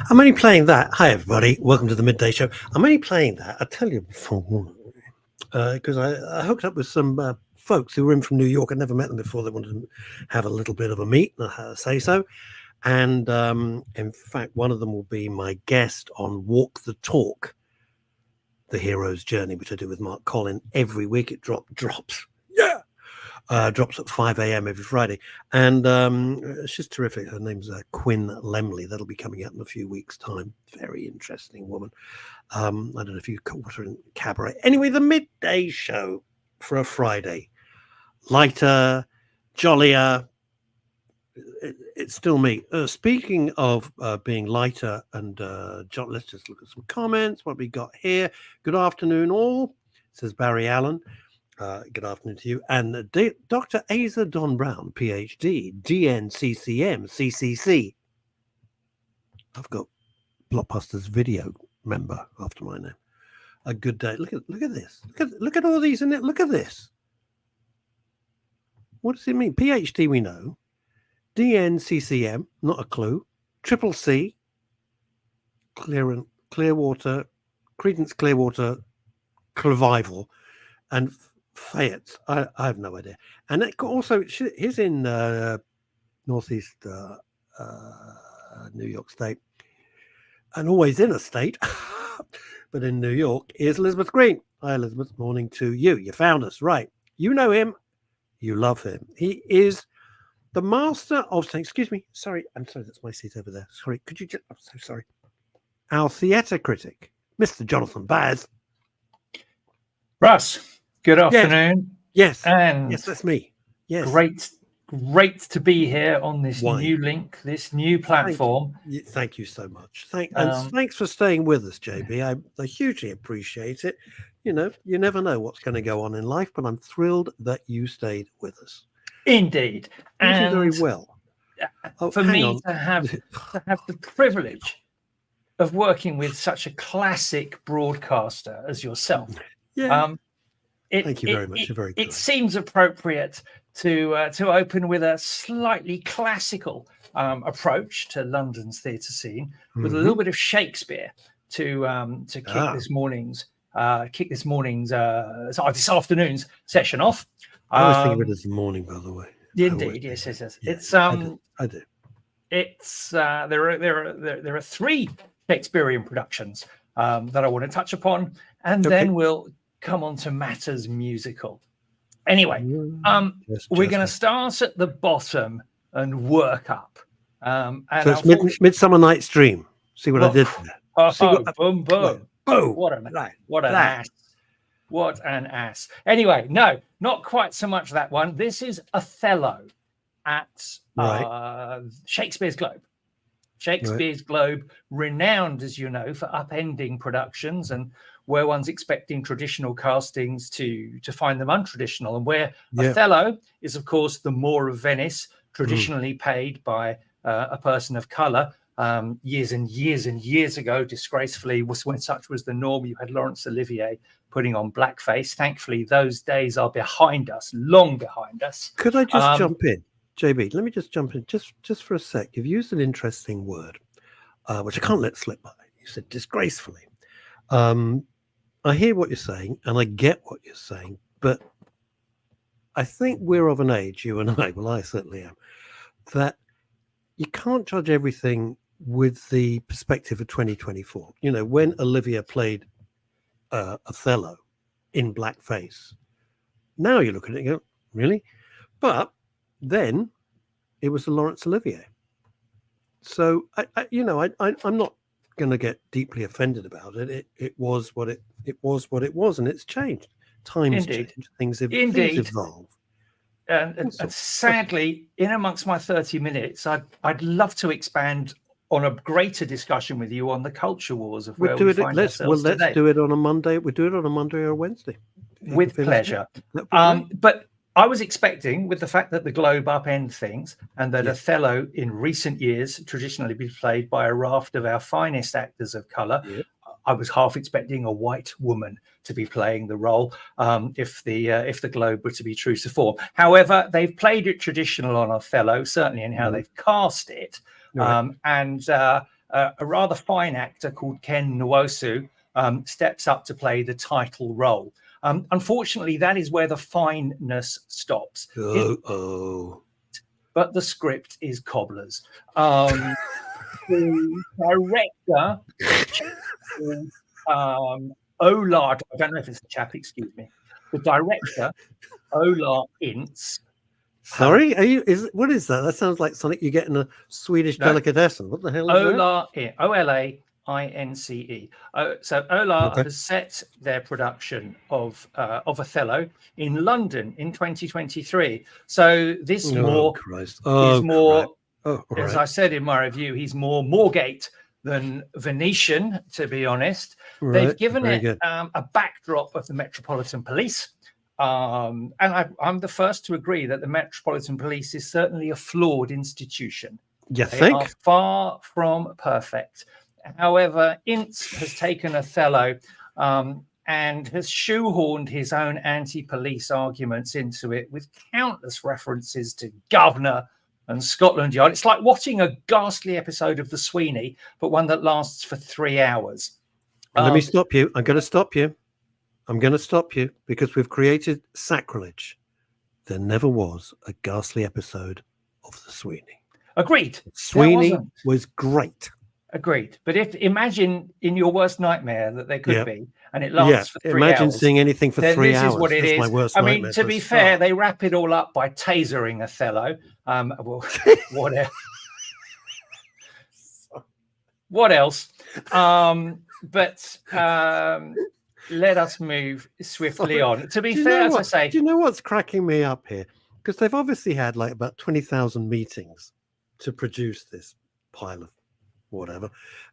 I'm only playing that. Hi, everybody. Welcome to the Midday Show. I'm only playing that. I tell you before, because I hooked up with some folks who were in from New York. I'd never met them before. They wanted to have a little bit of a meet, and I had to say so. And in fact, one of them will be my guest on Walk the Talk, The Hero's Journey, which I do with Mark Collin every week. It drops. Yeah. Drops at 5 a.m. every Friday. And she's terrific. Her name's Quinn Lemley. That'll be coming out in a few weeks' time. Very interesting woman. I don't know if you caught her in cabaret. Anyway, the Midday Show for a Friday. Lighter, jollier. It's still me. Speaking of being lighter and let's just look at some comments. What we got here. Good afternoon, all, says Barry Allen. Good afternoon to you. And Dr. Asa Don Brown, PhD, DNCCM, CCC. I've got Blockbuster's video member after my name. A good day. Look at this. Look at all these in it. Look at this. What does it mean? PhD we know. DNCCM, not a clue. Triple C, Clearwater, Credence Clearwater, Clevival, and Fayette. I have no idea. And it also, he's in northeast New York State, and always in a state, but in New York is Elizabeth Green. Hi, Elizabeth. Morning to you. You found us, right? You know him. You love him. He is the master of saying, excuse me, sorry, I'm sorry, that's my seat over there. Sorry, could you just, I'm so sorry. Our theatre critic, Mr. Jonathan Baz. Russ, good afternoon. Yes, and yes, that's me. Yes. Great to be here on this new link, this new platform. Thank you so much. Thanks for staying with us, JB. I hugely appreciate it. You know, you never know what's going to go on in life, but I'm thrilled that you stayed with us. Indeed. And very well. For me to have the privilege of working with such a classic broadcaster as yourself. Yeah. Thank you very much. You're very good. It seems appropriate to open with a slightly classical approach to London's theatre scene, with a little bit of Shakespeare to kick this afternoon's session off. I always think of it as the morning, by the way. Indeed, yes. Yeah, it's I do. It's there are three Shakespearean productions that I want to touch upon, and then we'll come on to matters musical. Anyway, we're going to start at the bottom and work up. And so it's Midsummer Night's Dream. See what I did there? Boom, boom. Boom. What an ass. What an ass. Anyway, no, not quite so much that one. This is Othello at Shakespeare's Globe. Shakespeare's Globe, renowned, as you know, for upending productions and where one's expecting traditional castings to find them untraditional, and where Othello is, of course, the Moor of Venice, traditionally paid by a person of colour. Years and years ago, disgracefully, when such was the norm, you had Laurence Olivier putting on blackface. Thankfully, those days are behind us, long behind us. Could I just jump in? JB, let me just jump in just for a sec. You've used an interesting word, which I can't let slip by. You said disgracefully. I hear what you're saying, and I get what you're saying, but I think we're of an age, you and I, well, I certainly am, that you can't judge everything with the perspective of 2024. You know, when Olivia played Othello in blackface, now you look at it and go, really? But then it was the Laurence Olivier. So I'm not going to get deeply offended about it. It was what it was, and it's changed. Times change, things evolve. And sadly, in amongst my 30 minutes, I'd love to expand on a greater discussion with you on the culture wars of where we find ourselves today. Let's do it on a Monday. We'll do it on a Monday or a Wednesday. With pleasure. But I was expecting, with the fact that the Globe upend things, and that Othello in recent years traditionally been played by a raft of our finest actors of colour, I was half expecting a white woman to be playing the role if the Globe were to be true to form. However, they've played it traditional on Othello, certainly in how they've cast it. And a rather fine actor called Ken Nwosu steps up to play the title role. Unfortunately, that is where the fineness stops. But the script is cobblers. The director, Ola, I don't know if it's a chap, excuse me. The director, Ola Ince. Sorry, what is that? That sounds like something you get in a Swedish delicatessen. What the hell is that? Ola-Ince. So Ola has set their production of Othello in London in 2023. So this is more, as I said in my review, he's more Moorgate than Venetian, to be honest. They've given it a backdrop of the Metropolitan Police. And I'm the first to agree that the Metropolitan Police is certainly a flawed institution. They are far from perfect. However, Ince has taken Othello and has shoehorned his own anti-police arguments into it with countless references to governor and Scotland Yard. It's like watching a ghastly episode of The Sweeney, but one that lasts for 3 hours. Let me stop you. I'm going to stop you. Because we've created sacrilege. There never was a ghastly episode of The Sweeney. Agreed. Sweeney was great. Agreed. But imagine in your worst nightmare that there could be, and it lasts for 3 hours. Imagine seeing anything for 3 hours. This is what it is. My worst I mean, nightmare to be fair, they wrap it all up by tasering Othello. Well, whatever. What else? Let us move swiftly on. To be fair, as I say, do you know what's cracking me up here? Because they've obviously had like about 20,000 meetings to produce this pile of whatever,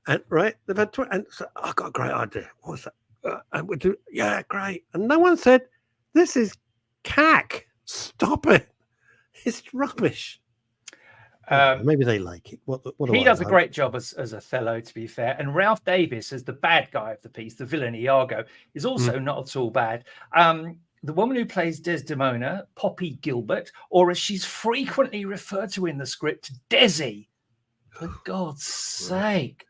and they've had and so, I got a great idea. What's that? And we do, great. And no one said this is cack. Stop it. It's rubbish. Maybe they like it. What he does a great job as Othello, to be fair. And Ralph Davis, as the bad guy of the piece, the villain Iago, is also not at all bad. The woman who plays Desdemona, Poppy Gilbert, or as she's frequently referred to in the script, Desi. For God's sake.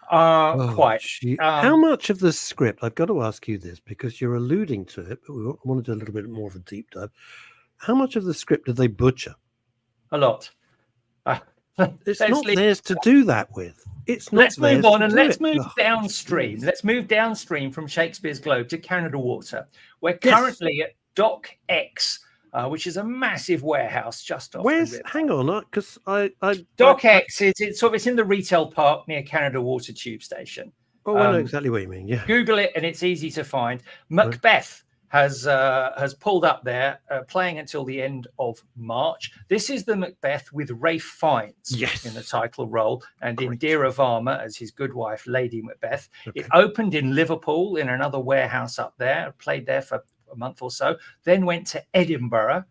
Quite. How much of the script, I've got to ask you this, because you're alluding to it, but we want to do a little bit more of a deep dive. How much of the script did they butcher? A lot. It's not theirs to do that with. It's not. Let's move on and let's move downstream. Let's move downstream from Shakespeare's Globe to Canada Water. We're currently at Dock X, which is a massive warehouse just off the river. Hang on, because Dock X is it's in the retail park near Canada Water Tube Station. Oh, I know exactly what you mean. Yeah, Google it and it's easy to find. Macbeth has pulled up there, playing until the end of March. This is the Macbeth with Ralph Fiennes in the title role, and Indira Varma as his good wife, Lady Macbeth. It opened in Liverpool in another warehouse up there, played there for a month or so, then went to Edinburgh.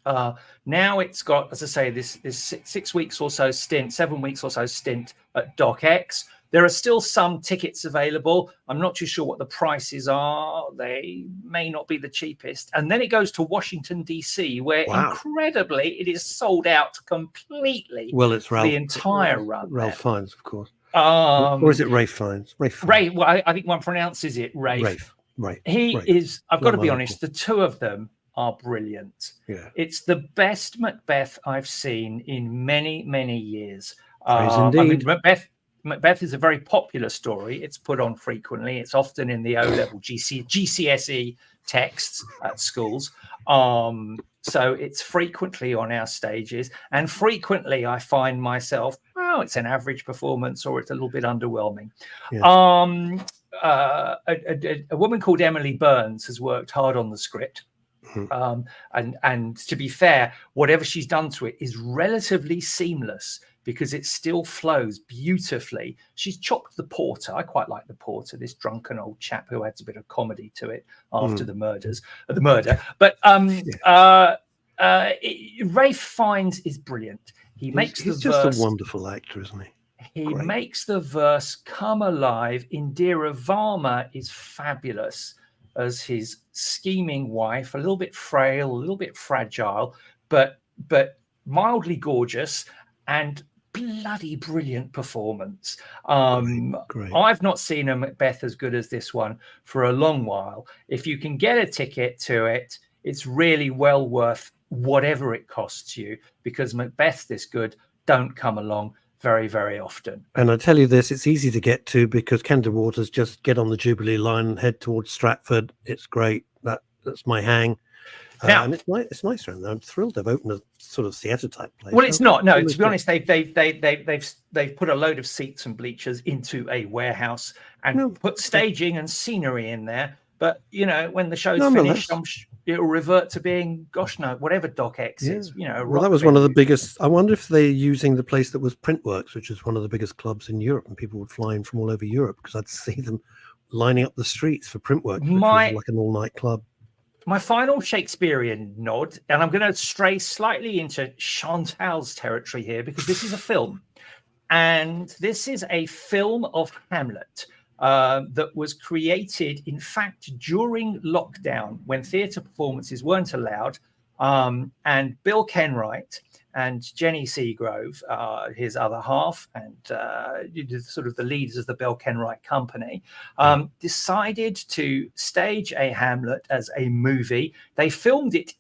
Now it's got, as I say, this 6 weeks or so stint, 7 weeks or so stint at Dock X. There are still some tickets available. I'm not too sure what the prices are. They may not be the cheapest. And then it goes to Washington, D.C., where incredibly it is sold out completely. Well, it's the entire run. Ralph Fiennes, of course. Or is it Ralph Fiennes? Ray. Well, I think one pronounces it Rafe. He is. I've got to be honest. The two of them are brilliant. Yeah. It's the best Macbeth I've seen in many, many years. Indeed. I mean, Macbeth is a very popular story. It's put on frequently. It's often in the O-level GCSE texts at schools. So it's frequently on our stages. And frequently I find myself, it's an average performance or it's a little bit underwhelming. Yeah. A woman called Emily Burns has worked hard on the script. And to be fair, whatever she's done to it is relatively seamless, because it still flows beautifully. She's chopped the porter. I quite like the porter, this drunken old chap who adds a bit of comedy to it after the murder. But Ralph Fiennes is brilliant. He's just a wonderful actor, isn't he? He makes the verse come alive. Indira Varma is fabulous as his scheming wife, a little bit frail, a little bit fragile, but mildly gorgeous and bloody brilliant performance. Great. I've not seen a Macbeth as good as this one for a long while. If you can get a ticket to it, it's really well worth whatever it costs you, because Macbeths this good don't come along very, very often. And I tell you this, it's easy to get to because Canada Waters, just get on the Jubilee line and head towards Stratford. It's great. That's my hang. Now, and it's nice around there. I'm thrilled they've opened a sort of theatre type place. Well, it's not. No, to be honest, they've put a load of seats and bleachers into a warehouse and put staging and scenery in there. But you know, when the show's finished, it'll revert to being, gosh no, whatever Doc X is. You know, well, that was one of the biggest. I wonder if they're using the place that was Printworks, which is one of the biggest clubs in Europe, and people would fly in from all over Europe because I'd see them lining up the streets for Printworks, which was like an all-night club. My final Shakespearean nod, and I'm going to stray slightly into Chantal's territory here, because this is a film, and this is a film of Hamlet that was created, in fact, during lockdown when theatre performances weren't allowed, and Bill Kenwright and Jenny Seagrove, his other half, and sort of the leaders of the Bill Kenwright Company, decided to stage a Hamlet as a movie. They filmed it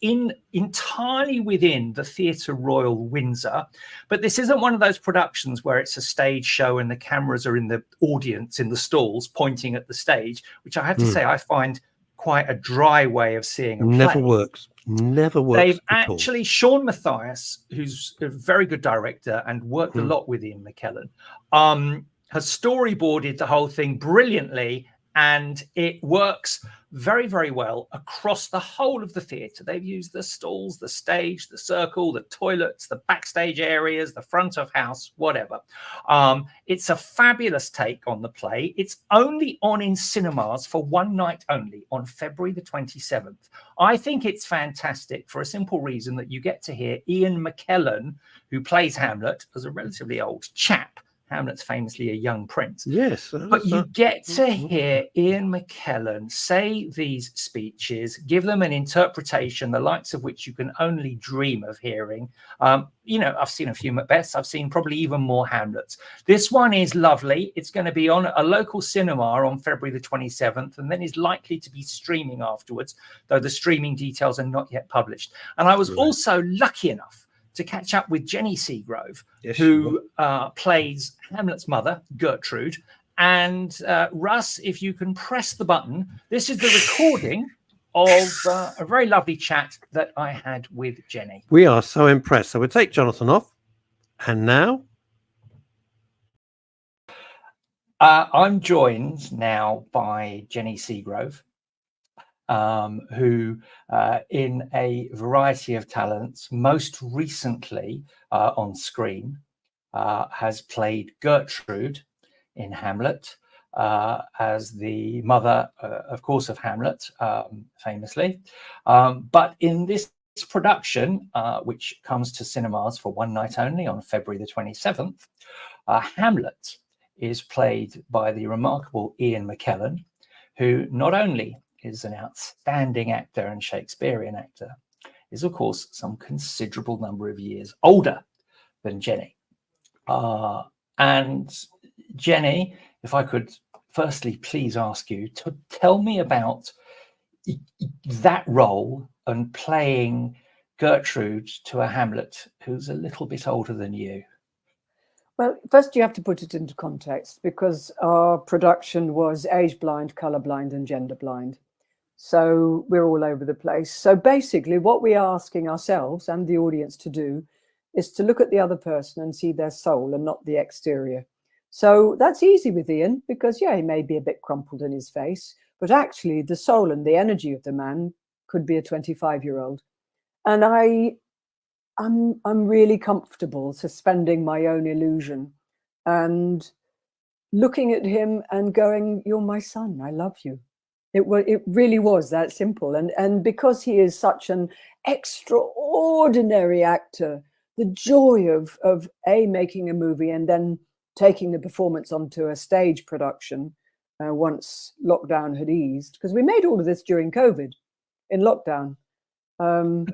entirely within the Theatre Royal Windsor, but this isn't one of those productions where it's a stage show and the cameras are in the audience in the stalls pointing at the stage, which I have to say I find quite a dry way of seeing a play. Never works. They've actually, Sean Mathias, who's a very good director and worked a lot with Ian McKellen, has storyboarded the whole thing brilliantly, and it works very, very well across the whole of the theatre. They've used the stalls, the stage, the circle, the toilets, the backstage areas, the front of house, whatever. It's a fabulous take on the play. It's only on in cinemas for one night only on February the 27th. I think it's fantastic for a simple reason that you get to hear Ian McKellen, who plays Hamlet, as a relatively old chap. Hamlet's famously a young prince. Yes. But you get to hear Ian McKellen say these speeches, give them an interpretation, the likes of which you can only dream of hearing. You know, I've seen a few Macbeths. I've seen probably even more Hamlets. This one is lovely. It's going to be on a local cinema on February the 27th, and then is likely to be streaming afterwards, though the streaming details are not yet published. And I was also lucky enough to catch up with Jenny Seagrove, who plays Hamlet's mother, Gertrude. And Russ, if you can press the button, this is the recording of a very lovely chat that I had with Jenny. We are so impressed. So we'll take Jonathan off. And now? I'm joined now by Jenny Seagrove, who in a variety of talents, most recently on screen, has played Gertrude in Hamlet, as the mother, of course, of Hamlet, famously. But in this production, which comes to cinemas for one night only on February the 27th, Hamlet is played by the remarkable Ian McKellen, who not only is an outstanding actor and Shakespearean actor, is of course some considerable number of years older than Jenny. And Jenny, if I could firstly please ask you to tell me about that role and playing Gertrude to a Hamlet who's a little bit older than you. Well, first you have to put it into context, because our production was age blind, color blind, and gender blind. So we're all over the place. So basically what we are asking ourselves and the audience to do is to look at the other person and see their soul and not the exterior. So that's easy with Ian, because yeah, he may be a bit crumpled in his face, but actually the soul and the energy of the man could be a 25-year-old. And I'm really comfortable suspending my own illusion and looking at him and going, "You're my son, I love you." It really was that simple. And because he is such an extraordinary actor, the joy of making a movie and then taking the performance onto a stage production once lockdown had eased, because we made all of this during COVID in lockdown.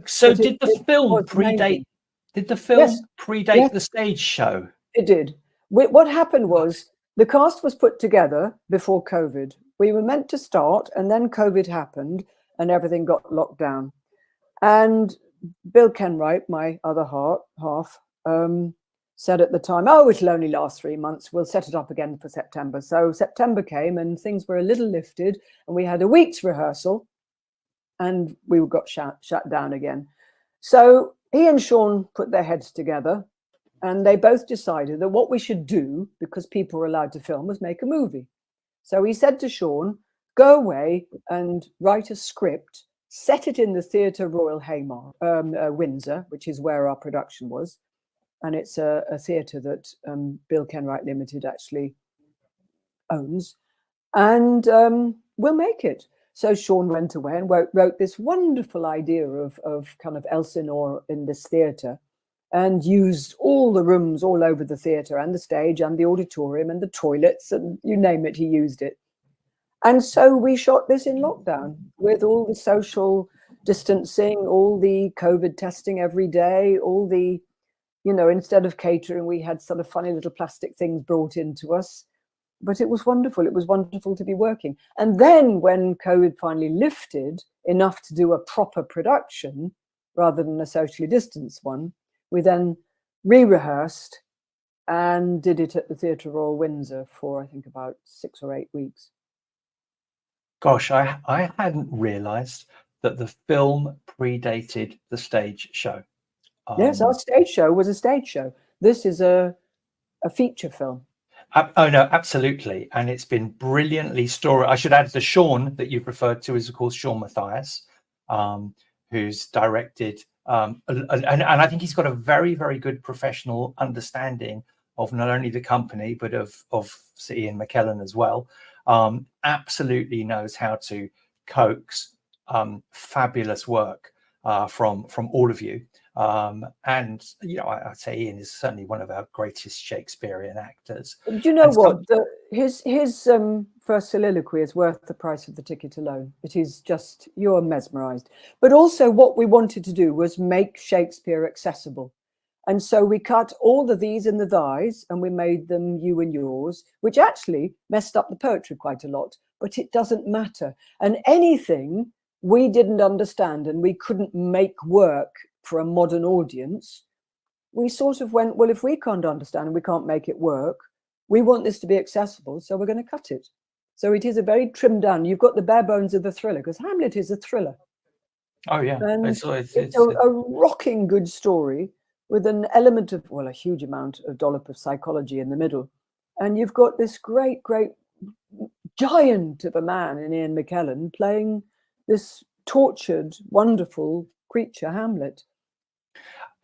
So did the film predate? Did the film predate the stage show? It did. What happened was the cast was put together before COVID. We were meant to start, and then COVID happened, and everything got locked down. And Bill Kenwright, my other half, said at the time, "Oh, it'll only last 3 months. We'll set it up again for September." So September came, and things were a little lifted, and we had a week's rehearsal, and we got shut down again. So he and Sean put their heads together, and they both decided that what we should do, because people were allowed to film, was make a movie. So he said to Sean, "Go away and write a script, set it in the Theatre Royal Windsor, which is where our production was. And it's a theatre that Bill Kenwright Limited actually owns. And we'll make it." So Sean went away and wrote this wonderful idea of kind of Elsinore in this theatre, and used all the rooms all over the theatre and the stage and the auditorium and the toilets, and you name it, he used it. And so we shot this in lockdown with all the social distancing, all the COVID testing every day, all the, you know, instead of catering, we had sort of funny little plastic things brought into us. But it was wonderful. It was wonderful to be working. And then when COVID finally lifted enough to do a proper production rather than a socially distanced one, we then re-rehearsed and did it at the Theatre Royal Windsor for, I think, about 6 or 8 weeks. Gosh, I hadn't realised that the film predated the stage show. Yes, our stage show was a stage show. This is a feature film. Oh no, absolutely, and it's been brilliantly story. I should add the Sean that you've referred to is, of course, Sean Matthias, who's directed, and I think he's got a very, very good professional understanding of not only the company but of Sir Ian McKellen as well. Absolutely knows how to coax fabulous work from all of you. And you know, I'd say Ian is certainly one of our greatest Shakespearean actors. Do you know what? His first soliloquy is worth the price of the ticket alone. It is just, you're mesmerized. But also what we wanted to do was make Shakespeare accessible. And so we cut all the these and the thys, and we made them you and yours, which actually messed up the poetry quite a lot, but it doesn't matter. And anything we didn't understand and we couldn't make work for a modern audience, we sort of went, well, if we can't understand and we can't make it work, we want this to be accessible, so we're going to cut it. So it is a very trimmed down. You've got the bare bones of the thriller, because Hamlet is a thriller. Oh yeah, and it's a rocking good story with an element of, well, a huge amount of dollop of psychology in the middle. And you've got this great giant of a man in Ian McKellen playing this tortured, wonderful creature, Hamlet.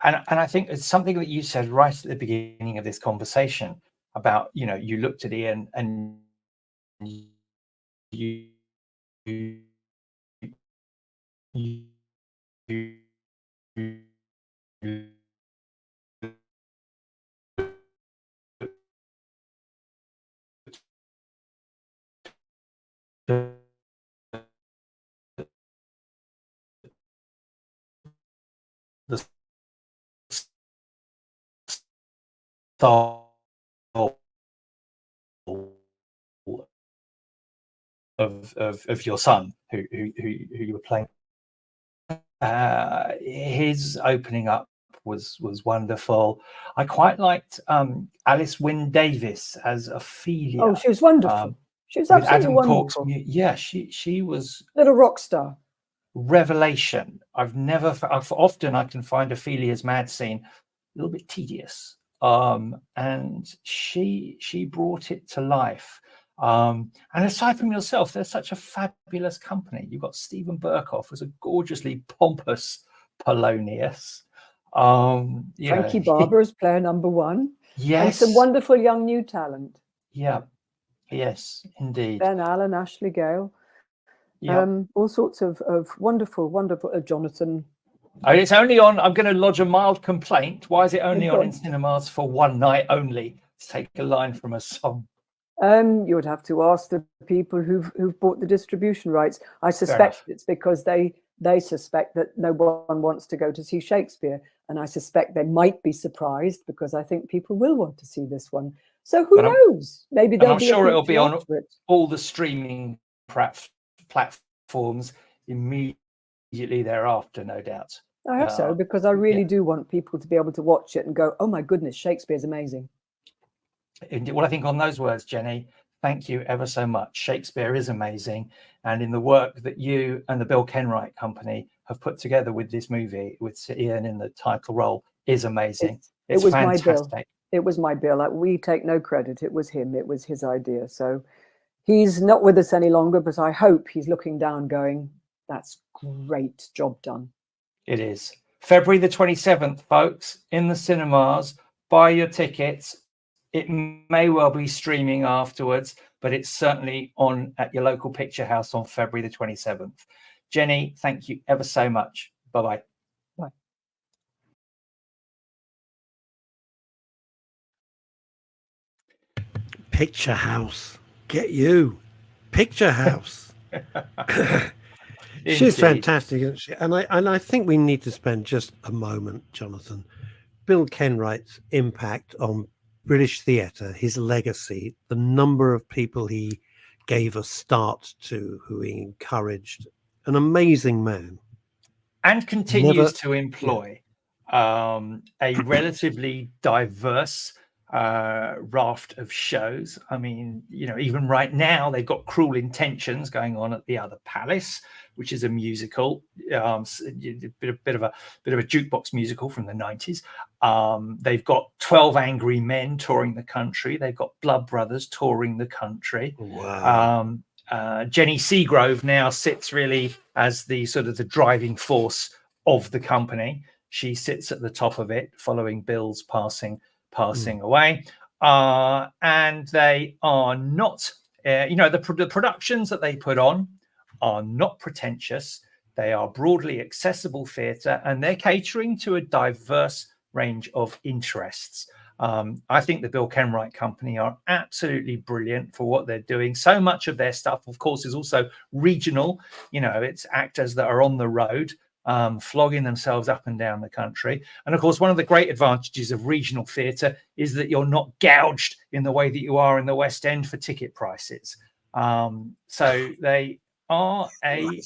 And I think it's something that you said right at the beginning of this conversation about, you know, you looked at Ian and you the style of your son who you were playing. His opening up was wonderful. I quite liked Alice Wynne Davis as Ophelia. Oh, she was wonderful. She was absolutely wonderful. Yeah, she was little rock star. Revelation. I've often I can find Ophelia's mad scene a little bit tedious, and she brought it to life. And aside from yourself, there's such a fabulous company. You've got Stephen Burkhoff as a gorgeously pompous Polonius. Frankie Barber as player number one. Yes, and some wonderful young new talent. Yeah, yes, indeed. Ben Allen, Ashley Gale. All sorts of wonderful Jonathan. It's only on. I'm going to lodge a mild complaint. Why is it only on in cinemas for one night only? To take a line from a song. You would have to ask the people who've bought the distribution rights. I suspect it's because they suspect that no one wants to go to see Shakespeare. And I suspect they might be surprised because I think people will want to see this one. So who knows? Maybe there'll be sure it'll be on it. all the streaming platforms immediately thereafter, no doubt. I hope so, because I really do want people to be able to watch it and go, oh my goodness, Shakespeare's amazing. Well, I think on those words, Jenny, thank you ever so much. Shakespeare is amazing. And in the work that you and the Bill Kenwright Company have put together with this movie, with Ian in the title role, is amazing. It's fantastic. My bill. It was my bill. We take no credit. It was him. It was his idea. So he's not with us any longer, but I hope he's looking down going, that's great, job done. It is. February the 27th, folks, in the cinemas. Buy your tickets. It may well be streaming afterwards, but it's certainly on at your local picture house on February the 27th. Jenny, thank you ever so much. Bye-bye. Bye. Picture house. Get you. Picture house. She's fantastic, isn't she? And I think we need to spend just a moment, Jonathan. Bill Kenwright's impact on British theatre, his legacy, the number of people he gave a start to, who he encouraged. An amazing man. And continues to employ a relatively diverse raft of shows. I mean, you know, even right now they've got Cruel Intentions going on at the Other Palace, which is a musical, a bit of a jukebox musical from the 90s. They've got 12 Angry Men touring the country. They've got Blood Brothers touring the country. Wow. Jenny Seagrove now sits really as the sort of the driving force of the company. She sits at the top of it, following Bill's passing away. And they are not, the productions that they put on are not pretentious. They are broadly accessible theatre, and they're catering to a diverse range of interests. I think the Bill Kenwright Company are absolutely brilliant for what they're doing. So much of their stuff, of course, is also regional. You know, it's actors that are on the road, flogging themselves up and down the country. And of course, one of the great advantages of regional theatre is that you're not gouged in the way that you are in the West End for ticket prices. So they are a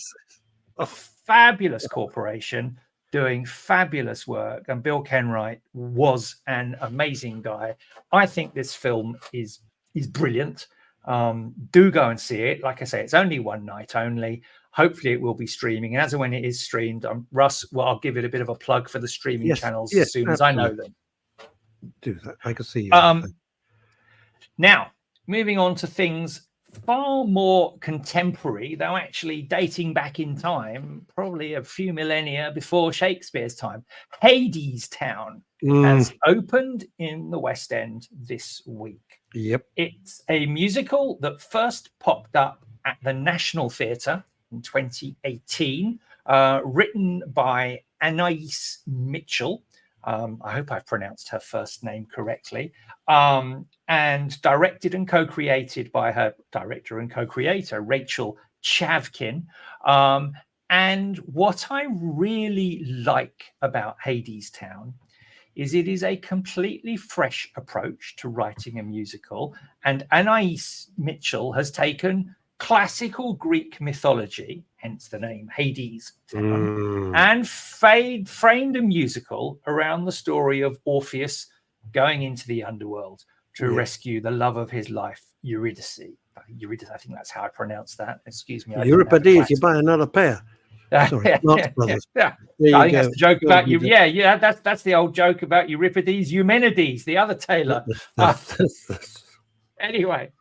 fabulous corporation doing fabulous work, and Bill Kenwright was an amazing guy. I think this film is brilliant. Do go and see it. Like I say, it's only one night only. Hopefully it will be streaming, and as and when it is streamed, Russ, well, I'll give it a bit of a plug for the streaming channels as soon as I know them. Do that. I can see you. Now, moving on to things far more contemporary, though actually dating back in time, probably a few millennia before Shakespeare's time. Hadestown has opened in the West End this week. Yep. It's a musical that first popped up at the National Theatre in 2018, written by Anais Mitchell. I hope I've pronounced her first name correctly. And directed and co-created by her director and co-creator, Rachel Chavkin. And what I really like about Hadestown is it is a completely fresh approach to writing a musical. And Anais Mitchell has taken classical Greek mythology, hence the name Hades, and framed a musical around the story of Orpheus going into the underworld to rescue the love of his life, Eurydice. Eurydice, I think that's how I pronounce that. Excuse me. Euripides, you buy another pair. Sorry, I think that's the joke about you. Yeah, that's the old joke about Euripides, Eumenides, the other tailor. Anyway,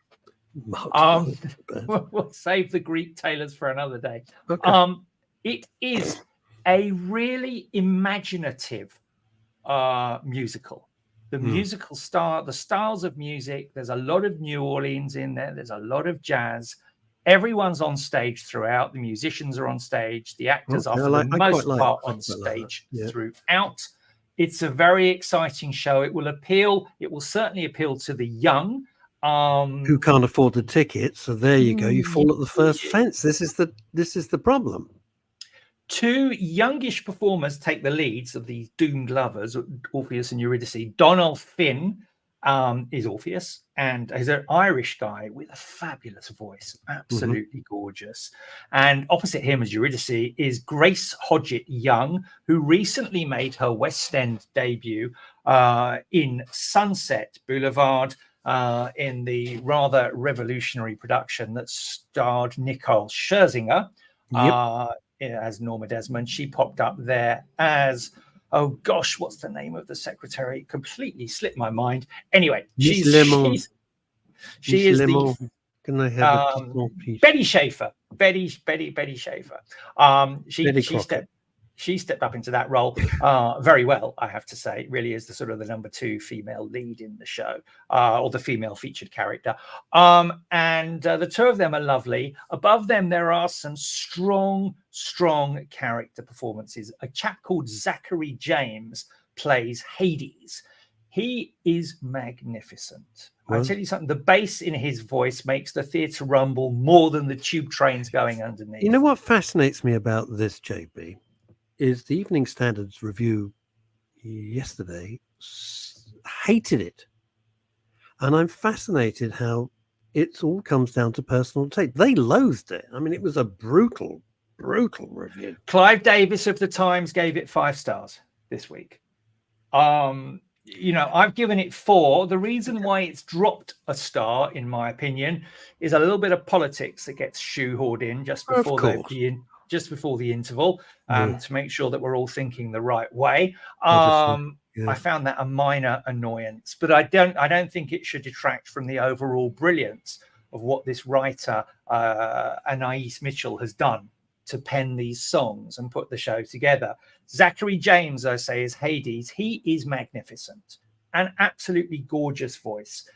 we'll save the Greek tailors for another day. Okay. It is a really imaginative musical. The musical the styles of music, there's a lot of New Orleans in there. There's a lot of jazz. Everyone's on stage throughout. The musicians are on stage. The actors are, for the most part, on stage throughout. It's a very exciting show. It will certainly appeal to the young. Who can't afford the ticket. So there you go. You fall at the first fence. This is the problem. two youngish performers take the leads of these doomed lovers, Orpheus and Eurydice. Donald Finn is Orpheus, and he's an Irish guy with a fabulous voice, absolutely gorgeous. And opposite him as Eurydice is Grace Hodgett Young, who recently made her West End debut in Sunset Boulevard, in the rather revolutionary production that starred Nicole Scherzinger as Norma Desmond. She popped up there as, oh gosh, what's the name of the secretary? Completely slipped my mind. Anyway, she is the Can I have a more, please? Betty Schaefer. Betty Schaefer. She stepped up into that role very well, I have to say. It really is the sort of the number 2 female lead in the show, or the female featured character. And the two of them are lovely. Above them, there are some strong character performances. A chap called Zachary James plays Hades. He is magnificent. I'll tell you something, the bass in his voice makes the theatre rumble more than the tube trains going underneath. You know what fascinates me about this, JB, is the Evening Standard's review yesterday hated it. And I'm fascinated how it all comes down to personal taste. They loathed it. I mean, it was a brutal review. Clive Davis of the Times gave it 5 stars this week. You know, I've given it 4. The reason why it's dropped a star, in my opinion, is a little bit of politics that gets shoehorned in just before the interval, to make sure that we're all thinking the right way. I found that a minor annoyance, but I don't think it should detract from the overall brilliance of what this writer, Anais Mitchell, has done to pen these songs and put the show together. Zachary James, I say, is Hades. He is magnificent, an absolutely gorgeous voice.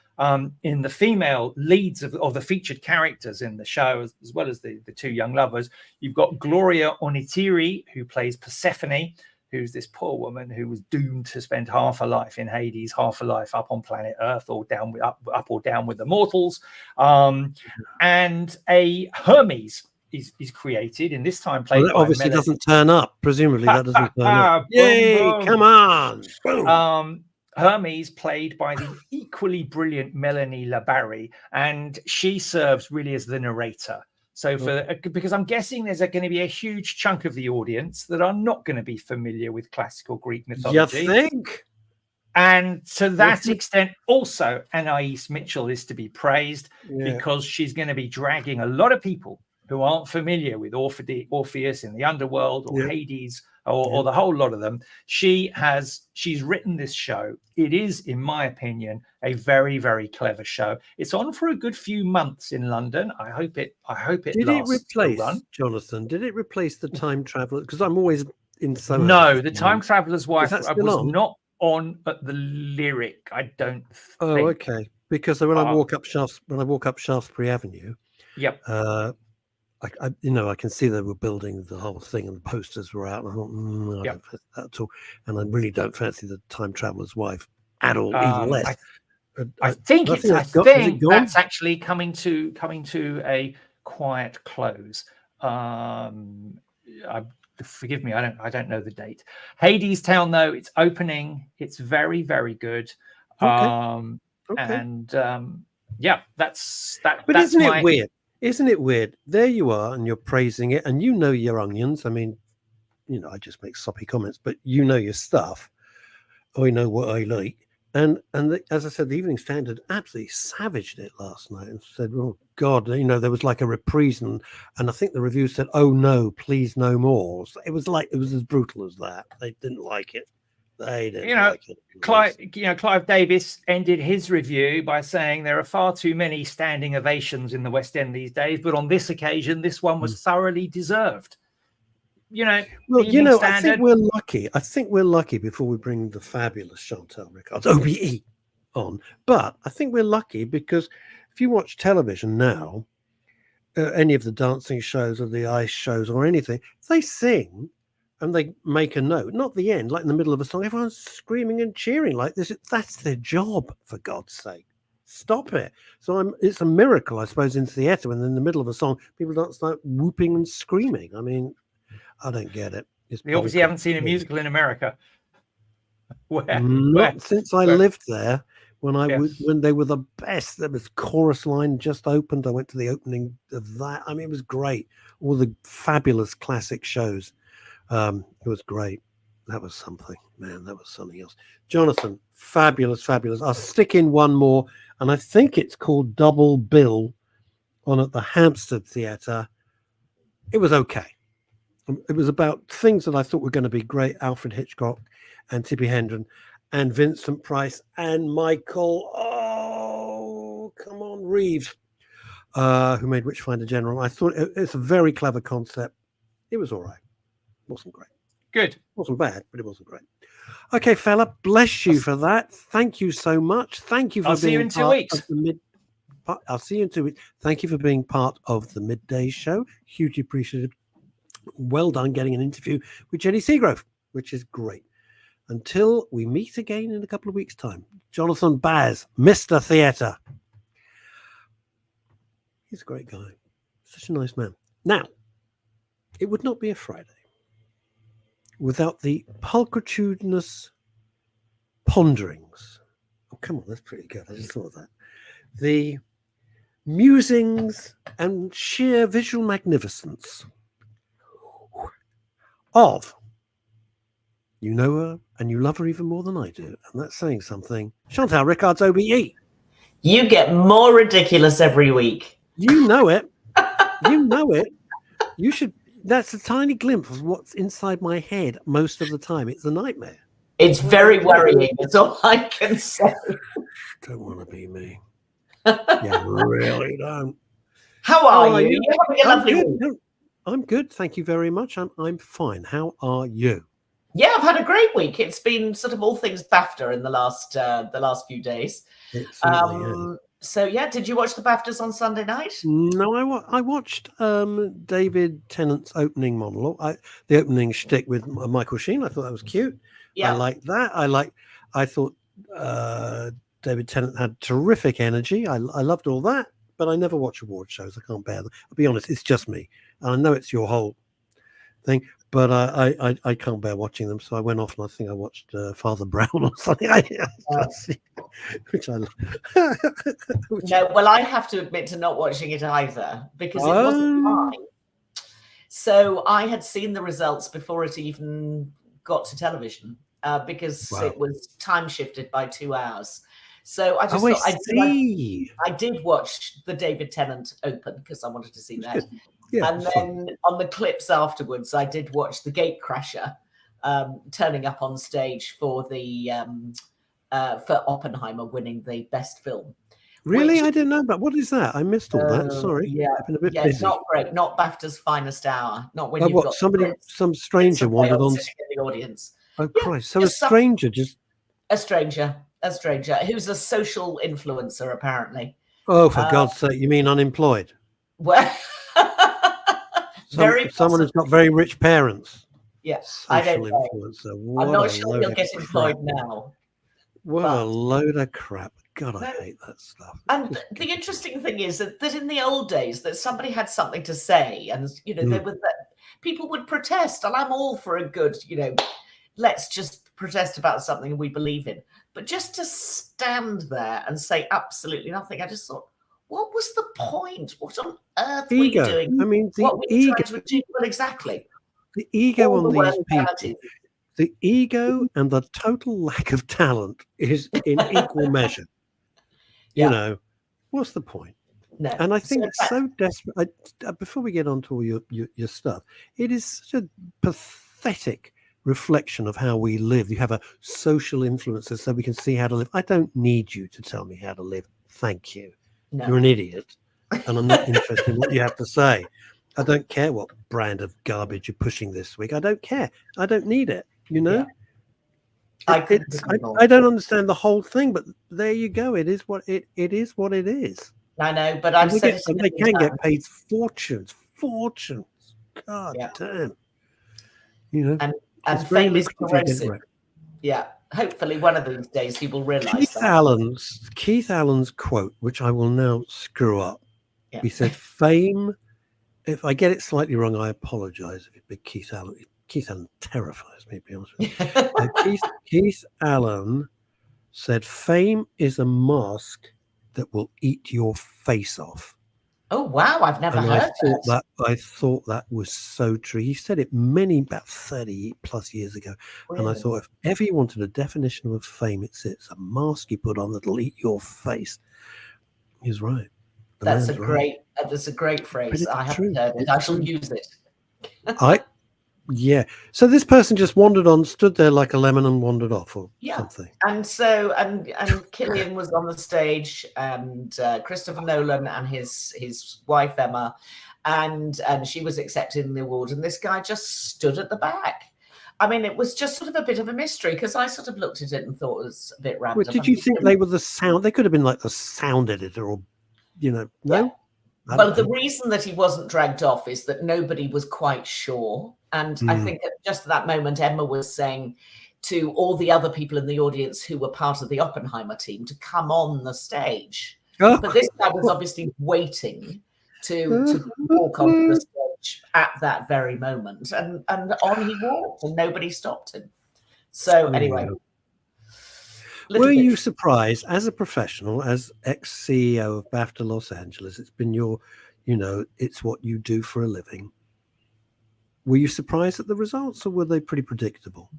In the female leads of the featured characters in the show, as well as the 2 young lovers, you've got Gloria Onitiri, who plays Persephone, who's this poor woman who was doomed to spend half her life in Hades, half her life up on planet Earth, or down up or down with the mortals. And a Hermes is created, in this time played by obviously Melanie. Doesn't turn up. Presumably that doesn't turn up. Yay! Boom. Come on! Boom. Hermes played by the equally brilliant Melanie Labarry, and she serves really as the narrator. So because I'm guessing there's going to be a huge chunk of the audience that are not going to be familiar with classical Greek mythology. You think? And to that extent, also Anais Mitchell is to be praised, because she's going to be dragging a lot of people who aren't familiar with Orpheus in the underworld, or Hades, or the whole lot of them. She's written this show. It is, in my opinion, a very, very clever show. It's on for a good few months in London. I hope it Did it lasts replace, the run. Jonathan? Did it replace the Time Traveller? Because I'm always in some. No, the Time Traveller's Wife was on? not on at the Lyric. I don't. Oh, think. okay. Because when I walk up Shaftesbury Avenue, I can see they were building the whole thing, and the posters were out, and I thought, I don't fancy that at all. And I really don't fancy the Time Traveller's Wife at all, even less. I think that's actually coming to a quiet close. Forgive me, I don't know the date. Hades Town, though, it's opening. It's very, very good. And that's that. But isn't it weird? Isn't it weird? There you are, and you're praising it, and you know your onions. I mean, I just make soppy comments, but you know your stuff. I know what I like. And as I said, the Evening Standard absolutely savaged it last night and said, "Oh God," there was like a reprise, and I think the review said, "Oh no, please no more." So it was as brutal as that. They didn't like it. They didn't like it. Clive Davis ended his review by saying there are far too many standing ovations in the West End these days, but on this occasion, this one was thoroughly deserved. I think we're lucky. I think we're lucky before we bring the fabulous Chantal Rickards OBE on. But I think we're lucky because if you watch television now, any of the dancing shows or the ice shows or anything, they sing and they make a note, not the end, like in the middle of a song. Everyone's screaming and cheering like this. That's their job, for God's sake. Stop it. So it's a miracle, I suppose, in theatre when in the middle of a song, people don't start whooping and screaming. I mean, I don't get it. It's You obviously bonkers. haven't seen a musical in America. Not since I lived there. When when they were the best. There was Chorus Line just opened. I went to the opening of that. I mean, it was great. All the fabulous classic shows. It was great. That was something, man. That was something else. Jonathan, fabulous, fabulous. I'll stick in one more, and I think it's called Double Bill on at the Hampstead Theatre. It was okay. It was about things that I thought were going to be great. Alfred Hitchcock and Tippi Hedren and Vincent Price and Michael, Reeves, who made Witchfinder General. I thought it's a very clever concept. It was all right. It wasn't great. Good. It wasn't bad, but it wasn't great. Okay, fella, bless you for that. Thank you so much. Thank you for I'll see you in 2 weeks. I'll see you in 2 weeks. Thank you for being part of the Midday Show. Hugely appreciated. Well done getting an interview with Jenny Seagrove, which is great. Until we meet again in a couple of weeks' time, Jonathan Baz, Mr. Theatre. He's a great guy. Such a nice man. Now, it would not be a Friday without the pulchritudinous ponderings. Oh, come on, that's pretty good. I just thought of that. The musings and sheer visual magnificence of, you know her and you love her even more than I do, and that's saying something, Chantal Rickards OBE. You get more ridiculous every week. You know it. You know it. You should. That's a tiny glimpse of what's inside my head most of the time. It's a nightmare. It's very worrying. That's all I can say. Don't want to be me. Yeah, really don't. How are you? You're having a lovely week. No, I'm good. Thank you very much. I'm fine. How are you? Yeah, I've had a great week. It's been sort of all things BAFTA in the last few days. So yeah, did you watch the BAFTAs on Sunday night? No, I watched David Tennant's opening monologue, the opening shtick with Michael Sheen. I thought that was cute. Yeah. I liked that. I thought David Tennant had terrific energy. I loved all that, but I never watch award shows. I can't bear them. I'll be honest, it's just me. And I know it's your whole thing, but I can't bear watching them. So I went off and I think I watched Father Brown or something, which I love. No, well, I have to admit to not watching it either because it wasn't mine. So I had seen the results before it even got to television because it was time shifted by 2 hours. So I just thought I did watch the David Tennant Open because I wanted to see that. Yeah, and then on the clips afterwards, I did watch the Gatecrasher turning up on stage for the for Oppenheimer winning the best film. Really? I didn't know about. What is that? I missed all that. Sorry. Yeah, I've been a bit busy. Not great. Not BAFTA's finest hour. Not when you've got some stranger wandered on sitting in the audience. Oh Christ! So a stranger a stranger who's a social influencer apparently. Oh, for God's sake! You mean unemployed? Well, someone who's got very rich parents. Yes, I don't know. I'm not sure he'll get employed now. What a load of crap! God, I hate that stuff. And the interesting thing is that in the old days, that somebody had something to say, and there was people would protest, and I'm all for a good, let's just protest about something we believe in. But just to stand there and say absolutely nothing, I just thought, what was the point? What on earth were you doing? I mean, what were you trying to achieve? Well, exactly. The ego on these people, the ego and the total lack of talent is in equal measure. What's the point? No. And I think it's so desperate. Before we get on to all your stuff, it is such a pathetic reflection of how we live. You have a social influencer so we can see how to live. I don't need you to tell me how to live. Thank you. No. You're an idiot. And I'm not interested in what you have to say. I don't care what brand of garbage you're pushing this week. I don't care. I don't need it. Yeah. I don't understand the whole thing, but there you go. It is what it is. What it is. I know, but I've said they can get paid fortunes. God damn. And fame is corrosive. Yeah. Hopefully, one of these days he will realise that. Keith Allen's quote, which I will now screw up. Yeah. He said, "Fame if I get it slightly wrong, I apologise. If it's big Keith Allen. Keith Allen terrifies me, to be honest with you. Keith Allen said, "Fame is a mask that will eat your face off." Oh wow, I've never heard that. I thought that was so true. He said it about 30 plus years ago. Really? And I thought, if ever you wanted a definition of fame, it's a mask you put on that'll eat your face. He's right. That's a great phrase. I haven't heard it. I shall use it. Yeah. So this person just stood there like a lemon and wandered off, or something. And so, and Killian was on the stage, and Christopher Nolan and his wife Emma, and she was accepting the award, and this guy just stood at the back. I mean, it was just sort of a bit of a mystery, because I sort of looked at it and thought it was a bit random. Well, did you think they were the sound? They could have been like the sound editor, or no. Yeah. Well, the reason that he wasn't dragged off is that nobody was quite sure. And I think at just at that moment, Emma was saying to all the other people in the audience who were part of the Oppenheimer team to come on the stage. Oh. But this guy was obviously waiting to walk on the stage at that very moment. And on he walked, and nobody stopped him. So anyway. Were you surprised, as a professional, as ex-CEO of BAFTA Los Angeles, it's been it's what you do for a living. Were you surprised at the results, or were they pretty predictable?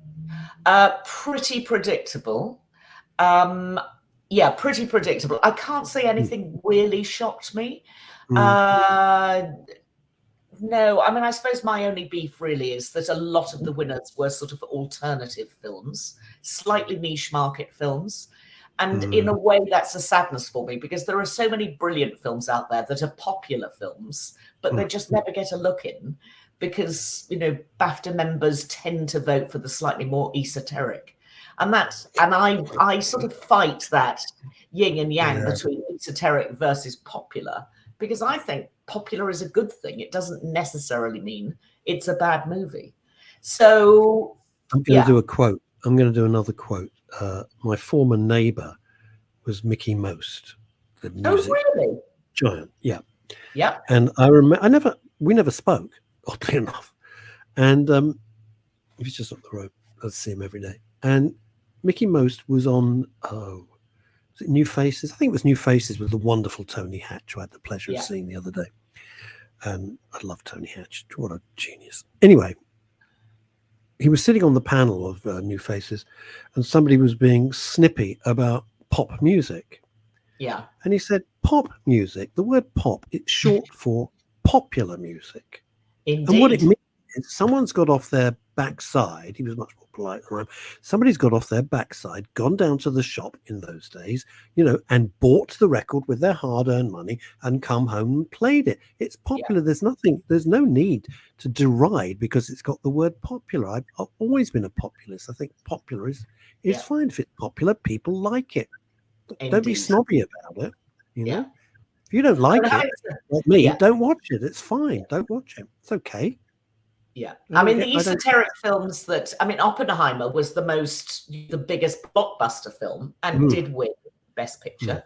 Pretty predictable. Yeah, pretty predictable. I can't say anything really shocked me. No, I mean, I suppose my only beef really is that a lot of the winners were sort of alternative films, slightly niche market films. And in a way, that's a sadness for me, because there are so many brilliant films out there that are popular films, but they just never get a look in, because, BAFTA members tend to vote for the slightly more esoteric. And I sort of fight that yin and yang between esoteric versus popular, because I think popular is a good thing. It doesn't necessarily mean it's a bad movie. So I'm going to do a quote. I'm going to do another quote. My former neighbor was Mickey Most, the music giant. Yeah. Yeah. And I remember we never spoke, oddly enough. And he was just up the road. I'd see him every day. And Mickey Most was on was it New Faces? I think it was New Faces with the wonderful Tony Hatch, who I had the pleasure of seeing the other day. And I love Tony Hatch. What a genius. Anyway, he was sitting on the panel of New Faces, and somebody was being snippy about pop music. Yeah. And he said, pop music, the word pop, it's short for popular music. Indeed. And what it means is someone's got off their backside. He was much more polite than I am. Somebody's got off their backside, gone down to the shop in those days, and bought the record with their hard-earned money and come home and played it. It's popular. Yeah. There's no need to deride because it's got the word popular. I've always been a populist. I think popular is fine. If it's popular, people like it. Indeed. Don't be snobby about it. Yeah. If you don't like it, like me, don't watch it. It's fine. Don't watch it. It's okay. Yeah. I mean, the esoteric films Oppenheimer was the biggest blockbuster film and did win Best Picture.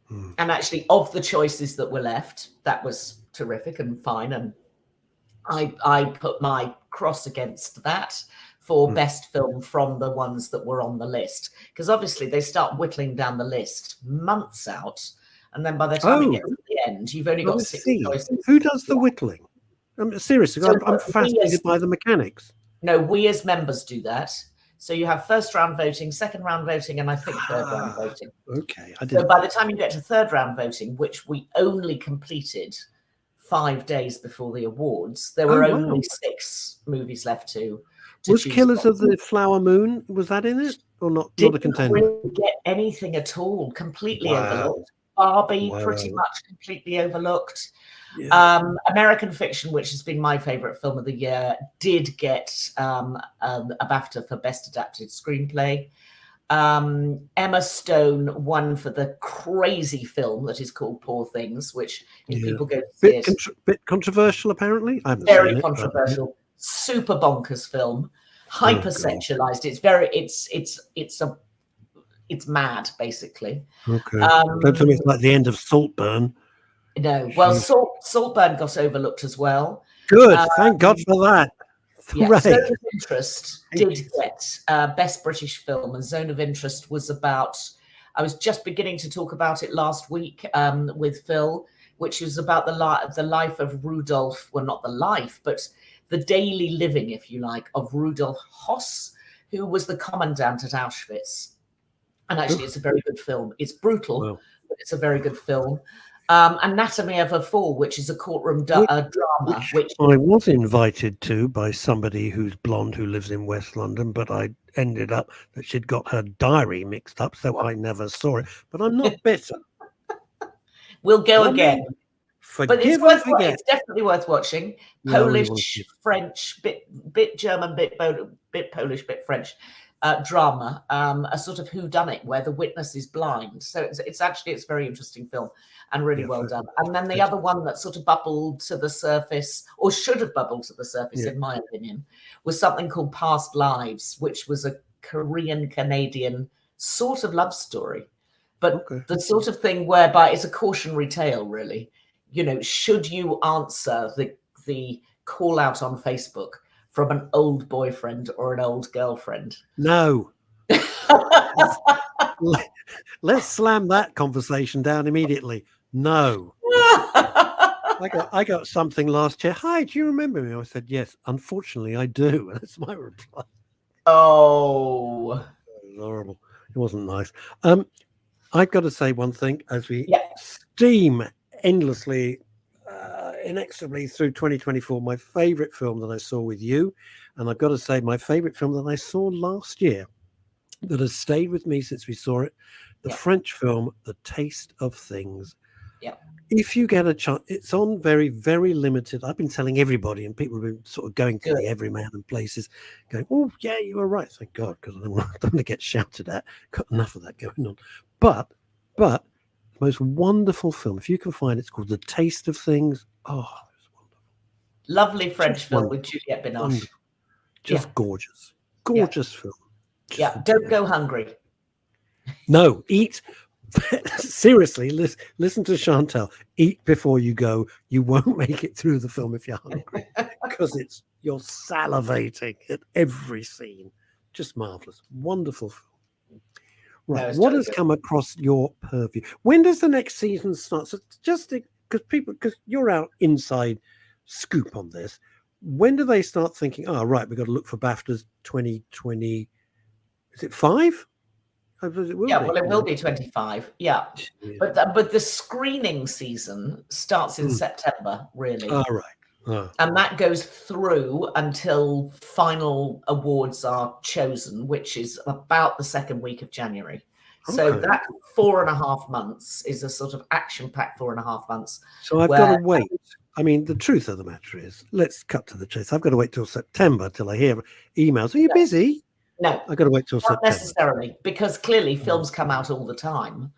And actually, of the choices that were left, that was terrific and fine. And I put my cross against that for best film from the ones that were on the list. Because obviously they start whittling down the list months out. And then by the time you get to the end, you've only got 6 choices. Who does the whittling? Seriously, I'm fascinated by the mechanics. No, we as members do that. So you have first round voting, second round voting, and I think third round voting. Okay. So by the time you get to third round voting, which we only completed 5 days before the awards, there were only 6 movies left to was Killers of the Flower Moon, was that in it? Or not a contender? Really get anything at all, completely overlooked. Barbie, pretty much completely overlooked. Yeah. American Fiction, which has been my favorite film of the year, did get a BAFTA for Best Adapted Screenplay. Emma Stone won for the crazy film that is called Poor Things, which if people go to see it, bit controversial apparently. Very controversial, super bonkers film, hypersexualized. It's mad, basically. Okay. Don't tell me it's like the end of Saltburn. No, well, Saltburn got overlooked as well. Good, thank God for that. Yeah, Hooray. Zone of Interest did get Best British Film, and Zone of Interest was about, I was just beginning to talk about it last week with Phil, which was about the life of Rudolf, well, not the life, but the daily living, if you like, of Rudolf Hoss, who was the commandant at Auschwitz. And actually, it's a very good film. It's brutal, but it's a very good film. Anatomy of a Fall, which is a courtroom drama. Which I was invited to by somebody who's blonde who lives in West London, but I ended up that she'd got her diary mixed up, so I never saw it. But I'm not bitter. We'll go again. But it's definitely worth watching. Polish, French, bit German, bit Polish, bit French. Drama, a sort of whodunit where the witness is blind. So it's very interesting film and really well done. And then the other one that sort of bubbled to the surface, or should have bubbled to the surface, in my opinion, was something called Past Lives, which was a Korean-Canadian sort of love story. But the sort of thing whereby it's a cautionary tale, really. You know, should you answer the call out on Facebook from an old boyfriend or an old girlfriend? No. Let's slam that conversation down immediately. No. I got something last year. Hi, do you remember me? I said, yes, unfortunately I do. That's my reply. Oh. It was horrible. It wasn't nice. I've got to say one thing as we steam endlessly inexorably through 2024. My favorite film that I saw with you, and I've got to say my favorite film that I saw last year that has stayed with me since we saw it, the French film The Taste of Things. If you get a chance, it's on very, very limited. I've been telling everybody, and people have been sort of going to the Everyman and places going, oh yeah, you were right, thank God, because I don't want to get shouted at. Got enough of that going on. But the most wonderful film, if you can find it, it's called The Taste of Things. Oh, it's wonderful. Lovely French film with Juliette Binoche. Just gorgeous film. Don't go hungry. No, eat. Seriously, listen to Chantal. Eat before you go. You won't make it through the film if you're hungry, because you're salivating at every scene. Just marvelous, wonderful film. Right, what has come across your purview? When does the next season start? So just because you're our inside scoop on this, when do they start thinking, oh, right, we've got to look for BAFTAs 2020? Is it 5? It will be 25. Yeah. But the screening season starts in September, really. All right. And that goes through until final awards are chosen, which is about the second week of January. So that 4.5 months is a sort of action-packed 4.5 months. So I've got to wait. I mean, the truth of the matter is, let's cut to the chase. I've got to wait till September till I hear emails. Are you busy? No. I've got to wait till September. Not necessarily, because clearly films come out all the time.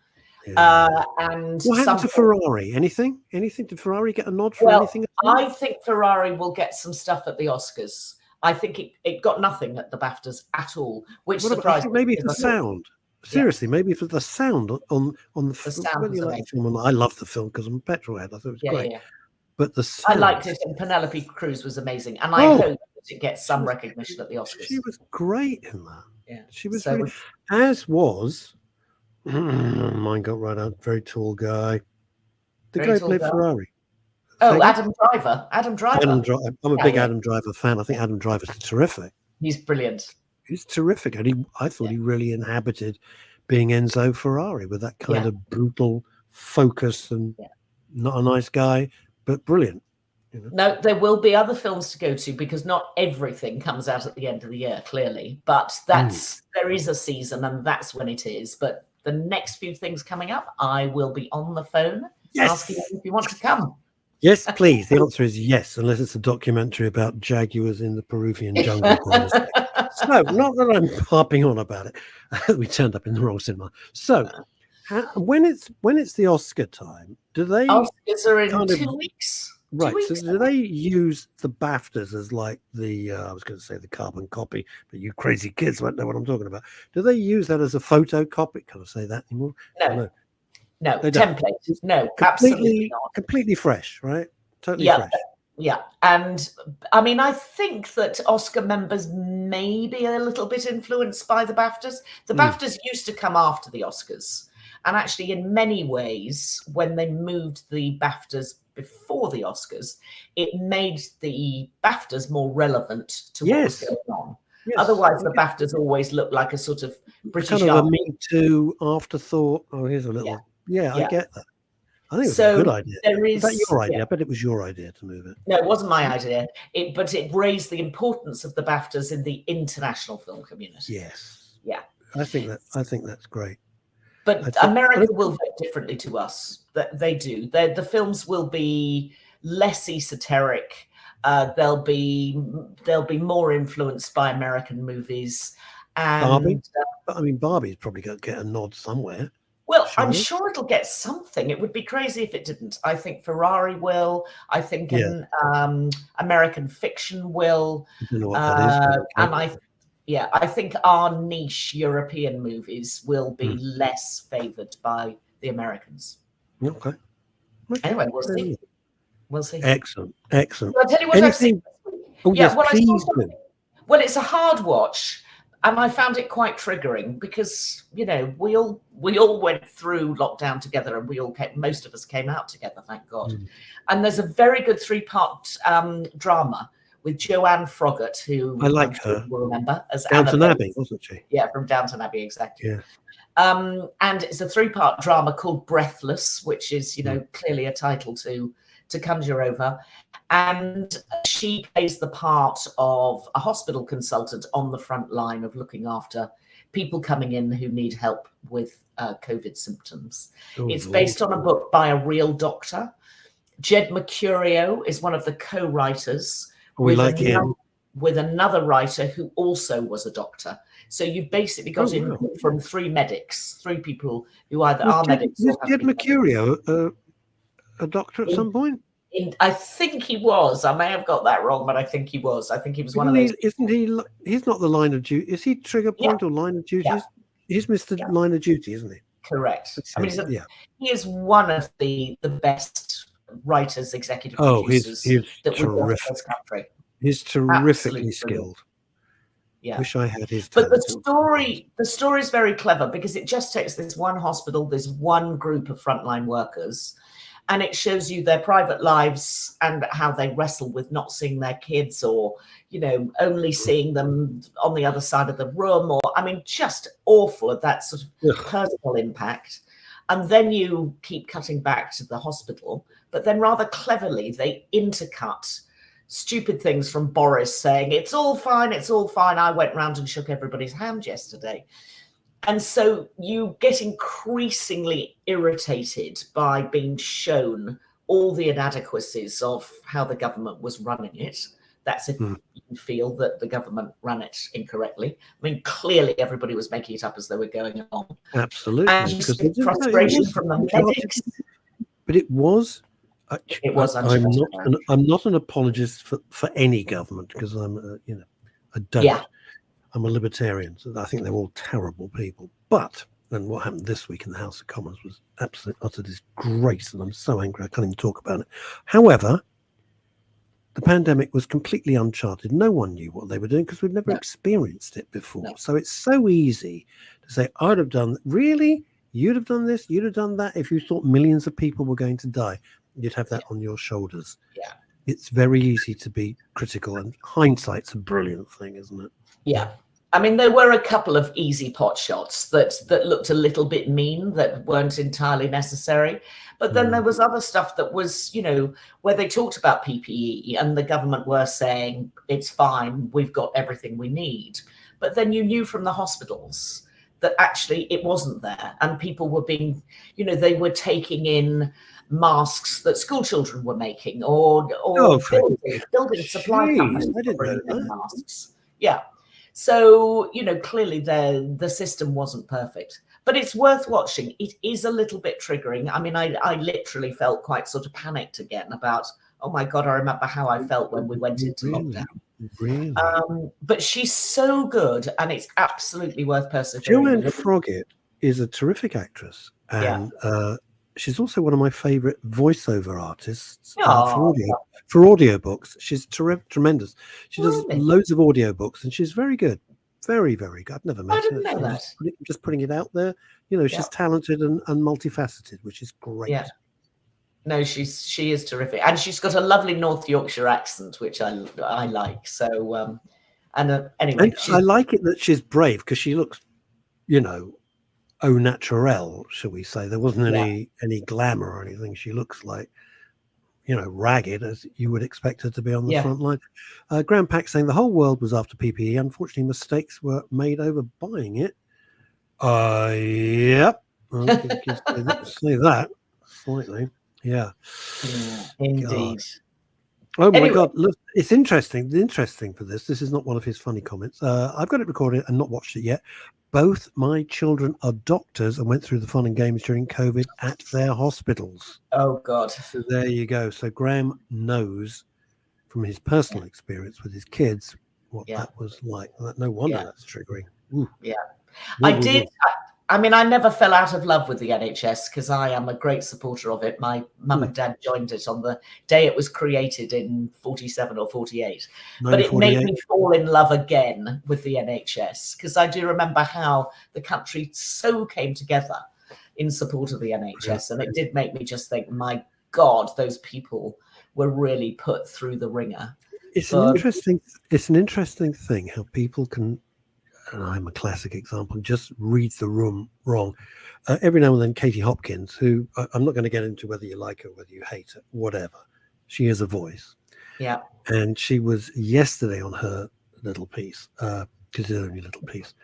And what happened to Ferrari? Anything? Did Ferrari get a nod for anything? I think Ferrari will get some stuff at the Oscars. I think it got nothing at the BAFTAs at all, which surprised me. Maybe it's the sound. Seriously, maybe for the sound on the sound. Like the film, I love the film because I'm a petrolhead. I thought it was great. Yeah. But the sound, I liked it, and Penelope Cruz was amazing, and I hope that it gets some recognition at the Oscars. She was great in that. Yeah, she was really, as was. Mine got right out. Very tall guy. The guy who played Ferrari. Oh, Adam Driver. I'm a big Adam Driver fan. I think Adam Driver's terrific. He's brilliant. He's terrific, and I thought he really inhabited being Enzo Ferrari with that kind of brutal focus and not a nice guy, but brilliant. You know? No, there will be other films to go to because not everything comes out at the end of the year, clearly. But there is a season, and that's when it is. But the next few things coming up, I will be on the phone asking if you want to come. Yes, please. The answer is yes, unless it's a documentary about jaguars in the Peruvian jungle. So, not that I'm harping on about it. We turned up in the wrong cinema. So, when it's the Oscar time, do they? Oscars are in 2 weeks. Right. So, do they use the BAFTAs as like the? I was going to say the carbon copy, but you crazy kids won't know what I'm talking about. Do they use that as a photocopy? Can I say that anymore? No. No, They don't. template. No, absolutely Completely, not. completely fresh, right? Totally Yeah, fresh. yeah. And I mean, I think that Oscar members may be a little bit influenced by the BAFTAs. The BAFTAs used to come after the Oscars. And actually, in many ways, when they moved the BAFTAs before the Oscars, it made the BAFTAs more relevant to what was going on. Yes. Otherwise, the BAFTAs always looked like a sort of British kind of a Me Too afterthought. Oh, here's a little. Yeah, I get that. I think it was a good idea. Was that your idea? I bet it was your idea to move it. No, it wasn't my idea. But it raised the importance of the BAFTAs in the international film community. Yes. Yeah. I think that's great. But America will vote differently to us. They do. The films will be less esoteric. They'll be more influenced by American movies. And Barbie. I mean, Barbie's probably going to get a nod somewhere. Well, I'm sure it'll get something. It would be crazy if it didn't. I think Ferrari will. I think an American Fiction will. I don't know what that is. And I think our niche European movies will be less favoured by the Americans. Okay. Anyway, we'll see. We'll see. Excellent. Excellent. I'll tell you what I've seen. Oh, yes, please do. Well, it's a hard watch. And I found it quite triggering because, you know, we all went through lockdown together, and most of us came out together, thank God. And there's a very good 3-part drama with Joanne Froggatt, who I like her. You'll remember as Downton Abbey, wasn't she? Yeah, from Downton Abbey, exactly. Yeah. And it's a 3-part drama called Breathless, which is, you know, clearly a title to conjure over. And she plays the part of a hospital consultant on the front line of looking after people coming in who need help with COVID symptoms. It's based on a book by a real doctor. Jed Mercurio is one of the co-writers. We like him. With another writer who also was a doctor. So you've basically got from 3 medics, 3 people who either are medics. Was Jed Mercurio a doctor at some point? I think he was. I may have got that wrong, but I think he was. I think he was one of those. Isn't he? He's not the line of duty. Is he trigger point or line of duty? Yeah. He's Mr. Line of Duty, isn't he? Correct. I mean, he is one of the best writers, executive producers he's that we've got in terrific. this country. He's terrifically skilled. Yeah. Wish I had his talent. But the story is very clever because it just takes this one hospital, this one group of frontline workers, and it shows you their private lives and how they wrestle with not seeing their kids, or, you know, only seeing them on the other side of the room, or, I mean, just awful at that sort of personal impact. And then you keep cutting back to the hospital, but then rather cleverly, they intercut stupid things from Boris saying, it's all fine, I went round and shook everybody's hand yesterday. And so you get increasingly irritated by being shown all the inadequacies of how the government was running it. That's if you feel that the government ran it incorrectly. I mean, clearly everybody was making it up as they were going along. Absolutely. And you see frustration from the medics. But it was. It was. I'm not an apologist for any government, because I don't. Yeah. I'm a libertarian, so I think they're all terrible people. But then what happened this week in the House of Commons was absolute utter disgrace, and I'm so angry I can't even talk about it. However, the pandemic was completely uncharted. No one knew what they were doing because we've never experienced it before. No. So it's so easy to say, I'd have done, really? You'd have done this? You'd have done that? If you thought millions of people were going to die, you'd have that on your shoulders. Yeah. It's very easy to be critical, and hindsight's a brilliant thing, isn't it? Yeah. I mean, there were a couple of easy pot shots that looked a little bit mean, that weren't entirely necessary. But then there was other stuff that was, you know, where they talked about PPE and the government were saying, it's fine, we've got everything we need. But then you knew from the hospitals that actually it wasn't there. And people were being, you know, they were taking in masks that school children were making, or building supply companies were bringing in masks. Yeah. So, you know, clearly the system wasn't perfect, but it's worth watching. It is a little bit triggering. I mean, I literally felt quite sort of panicked again about, oh my God, I remember how I felt when we went into lockdown. Really? But she's so good, and it's absolutely worth persevering. Joanne Froggatt is a terrific actress, and she's also one of my favorite voiceover artists Oh, for audiobooks. She's tremendous. She does really? loads of audiobooks, and she's very good. Very, very good. I've never met I didn't her. know that. Just putting it out there. You know, she's talented and multifaceted, which is great. Yeah. No, she is terrific, and she's got a lovely North Yorkshire accent, which I like. So, anyway, And I like it that she's brave, because she looks, you know, au naturel, shall we say. There wasn't any glamour or anything. She looks like, you know, ragged, as you would expect her to be on the front line. Graham Pack saying the whole world was after PPE. Unfortunately, mistakes were made over buying it. Yep. I'll say that slightly. Yeah. Indeed. God. Oh my Anyway. God! Look, it's interesting. The interesting for this is not one of his funny comments. I've got it recorded and not watched it yet. Both my children are doctors and went through the fun and games during COVID at their hospitals. Oh God! So there you go. So Graham knows from his personal experience with his kids what that was like. No wonder that's triggering. Ooh. Yeah, I did. I mean, I never fell out of love with the NHS because I am a great supporter of it. My mum and dad joined it on the day it was created in 47 or 48. But it made me fall in love again with the NHS, because I do remember how the country so came together in support of the NHS. And it did make me just think, my God, those people were really put through the ringer. It's an interesting thing how people can, and I'm a classic example, just read the room wrong. Every now and then, Katie Hopkins, who I'm not going to get into whether you like her, whether you hate her, whatever. She has a voice. Yeah. And she was yesterday on her little piece, because it's only a little piece,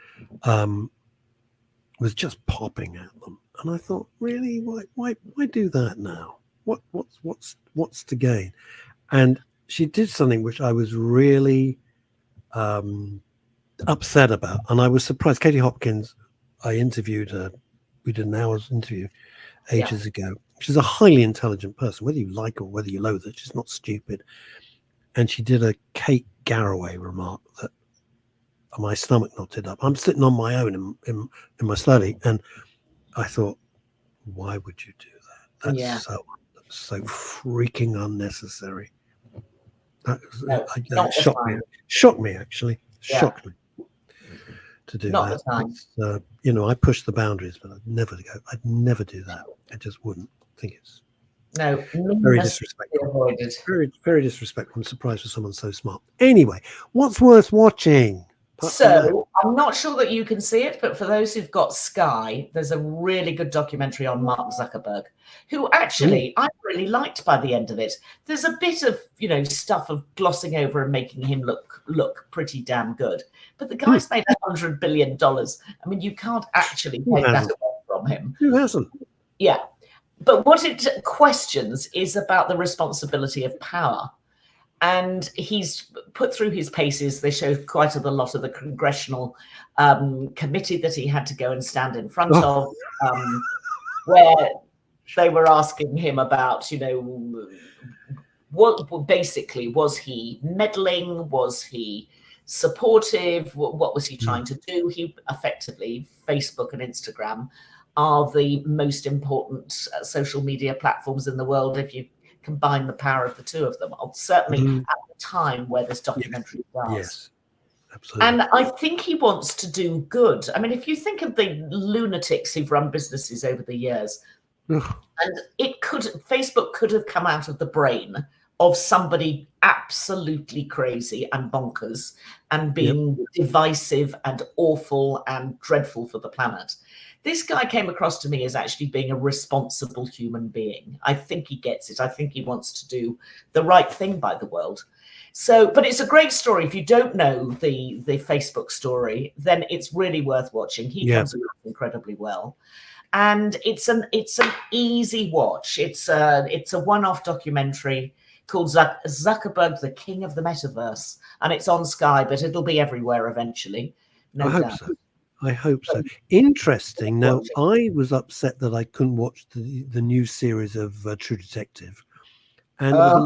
was just popping at them. And I thought, really, why do that now? What's to gain? And she did something which I was really upset about, and I was surprised. Katie Hopkins, I interviewed her. We did an hour's interview ages ago. She's a highly intelligent person, whether you like her or whether you loathe her. She's not stupid. And she did a Kate Garraway remark that my stomach knotted up. I'm sitting on my own in my study, and I thought, why would you do that? That's so freaking unnecessary. That shocked me actually. Shocked me to do that. You know, I push the boundaries, but I'd never do that. I just wouldn't. think it's very disrespectful. Very, very disrespectful. I'm surprised for someone so smart. Anyway, what's worth watching? So I'm not sure that you can see it, but for those who've got Sky, there's a really good documentary on Mark Zuckerberg, who actually I really liked by the end of it. There's a bit of, stuff of glossing over and making him look pretty damn good. But the guy's made $100 billion. I mean, you can't actually take that away from him. Who hasn't? Yeah. But what it questions is about the responsibility of power. And he's put through his paces. They show quite a lot of the congressional committee that he had to go and stand in front of, where they were asking him about, what basically, was he meddling? Was he supportive? What was he trying to do? He effectively, Facebook and Instagram are the most important social media platforms in the world if you combine the power of the two of them, certainly at the time where this documentary was. Yes, absolutely. And I think he wants to do good. I mean, if you think of the lunatics who've run businesses over the years, and Facebook could have come out of the brain of somebody absolutely crazy and bonkers and being divisive and awful and dreadful for the planet. This guy came across to me as actually being a responsible human being. I think he gets it. I think he wants to do the right thing by the world. So, but it's a great story. If you don't know the Facebook story, then it's really worth watching. He comes across incredibly well. And it's an easy watch. It's a one-off documentary called Zuckerberg, the King of the Metaverse. And it's on Sky, but it'll be everywhere eventually. No doubt. I hope so. Interesting. Now, I was upset that I couldn't watch the new series of True Detective, and there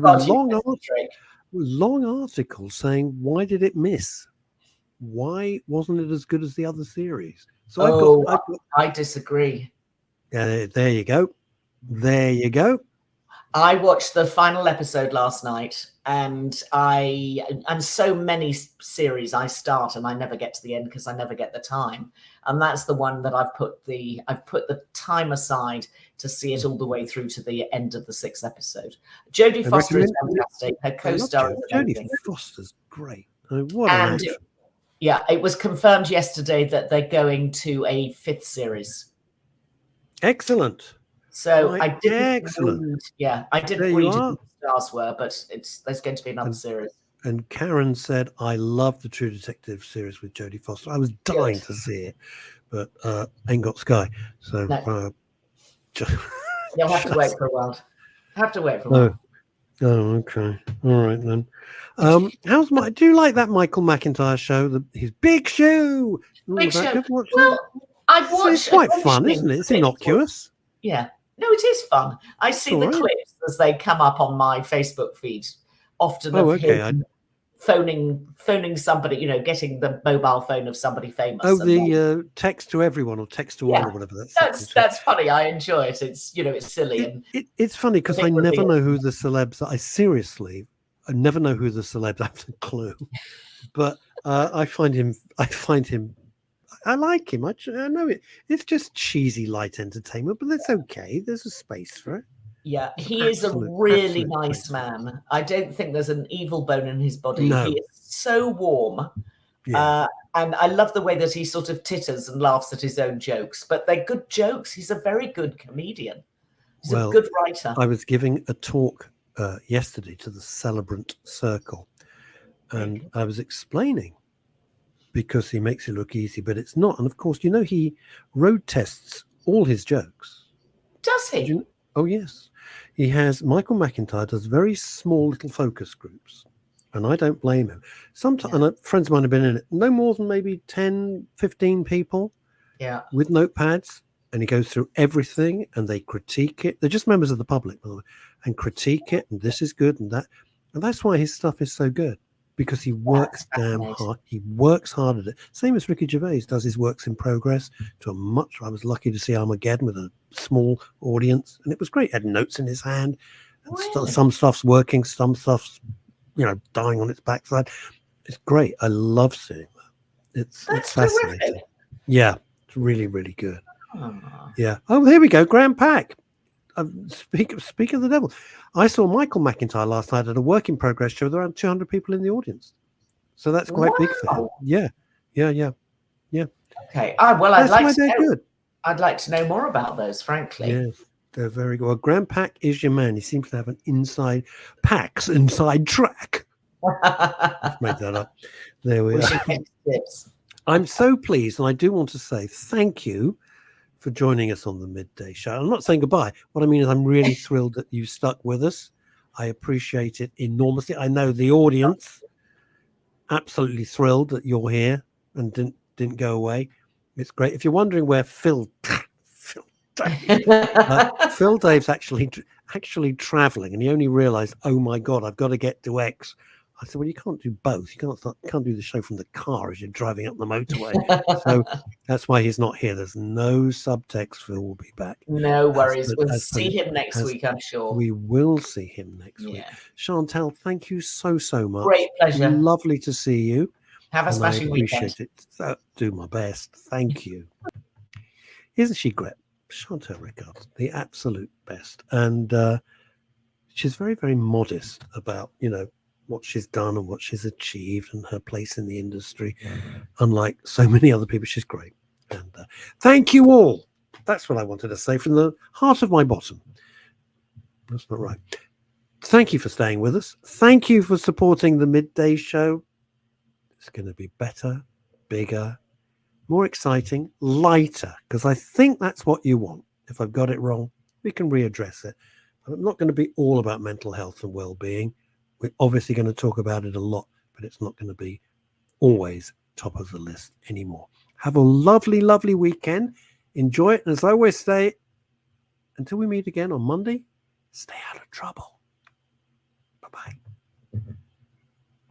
was a long article saying, why did it miss? Why wasn't it as good as the other series? So I disagree. There you go. There you go. I watched the final episode last night, and so many series I start and I never get to the end because I never get the time. And that's the one that I've put the time aside to see it all the way through to the end of the 6th episode. Jodie Foster is fantastic. Her co-star is Jodie Foster's great. What an actress. Yeah, it was confirmed yesterday that they're going to a 5th series. Excellent. So right. I didn't Excellent. read, I didn't read who the stars were, but there's going to be another series. And Karen said, I love the True Detective series with Jodie Foster. I was dying to see it, but ain't got Sky. So no. You'll have to wait for a while. Oh, okay. All right then. Do you like that Michael McIntyre show? His Big Show. Big Show. Well, I've watched. It's quite fun, isn't it? It's innocuous. Yeah. No, it is fun. I see the clips as they come up on my Facebook feed. Often of him phoning somebody, getting the mobile phone of somebody famous. Oh, the text to everyone or text to all or whatever. That's funny. I enjoy it. It's it's silly it's funny because I never know who the celebs are. I never know who the celebs. I have a clue, but I find him. I like him. I know it. It's just cheesy light entertainment, but that's okay. There's a space for it. Yeah, he is a really nice man. I don't think there's an evil bone in his body. No. He is so warm. Yeah. And I love the way that he sort of titters and laughs at his own jokes, but they're good jokes. He's a very good comedian. He's a good writer. I was giving a talk yesterday to the Celebrant Circle, and I was explaining, because he makes it look easy, but it's not. And of course, he road tests all his jokes. Does he? Oh, yes. Michael McIntyre does very small little focus groups, and I don't blame him. Sometimes, and friends of mine have been in it, no more than maybe 10, 15 people with notepads, and he goes through everything, and they critique it. They're just members of the public, by the way, and critique it, and this is good, and that. And that's why his stuff is so good. Because he works damn hard. He works hard at it. Same as Ricky Gervais does his works in progress to I was lucky to see Armageddon with a small audience, and it was great. He had notes in his hand, and some stuff's working, some stuff's dying on its backside. It's great. I love seeing that. It's fascinating. Terrific. Yeah, it's really, really good. Yeah. Oh, here we go. Graham Pack. Speak of the devil. I saw Michael McIntyre last night at a work in progress show with around 200 people in the audience. So that's quite big for him. Yeah. Okay. Well, I'd like to know more about those, frankly. Yes, they're very good. Well, Graham Pack is your man. He seems to have an inside track. I've made that up. There we are. I'm so pleased, and I do want to say thank you for joining us on the Midday Show. I'm not saying goodbye. What I mean is I'm really thrilled that you stuck with us. I appreciate it enormously. I know the audience absolutely thrilled that you're here and didn't go away. It's great. If you're wondering where Phil Dave's actually traveling, and he only realized, oh my God, I've got to get to X. I said, well, you can't do both. You can't do the show from the car as you're driving up the motorway. So that's why he's not here. There's no subtext. Phil will be back. No worries. We'll see him next week, I'm sure. We will see him next week. Chantal, thank you so much. Great pleasure. Lovely to see you. Have a smashing weekend. I appreciate it. Do my best. Thank you. Isn't she great? Chantal Rickards, the absolute best. And she's very, very modest about, what she's done and what she's achieved and her place in the industry. Unlike so many other people, she's great. And thank you all. That's what I wanted to say from the heart of my bottom. That's not right. Thank you for staying with us. Thank you for supporting the Midday Show. It's going to be better, bigger, more exciting, lighter, because I think that's what you want. If I've got it wrong, we can readdress it. But I'm not going to be all about mental health and well-being. We're obviously going to talk about it a lot, but it's not going to be always top of the list anymore. Have a lovely, lovely weekend. Enjoy it. And as I always say, until we meet again on Monday, stay out of trouble. Bye-bye.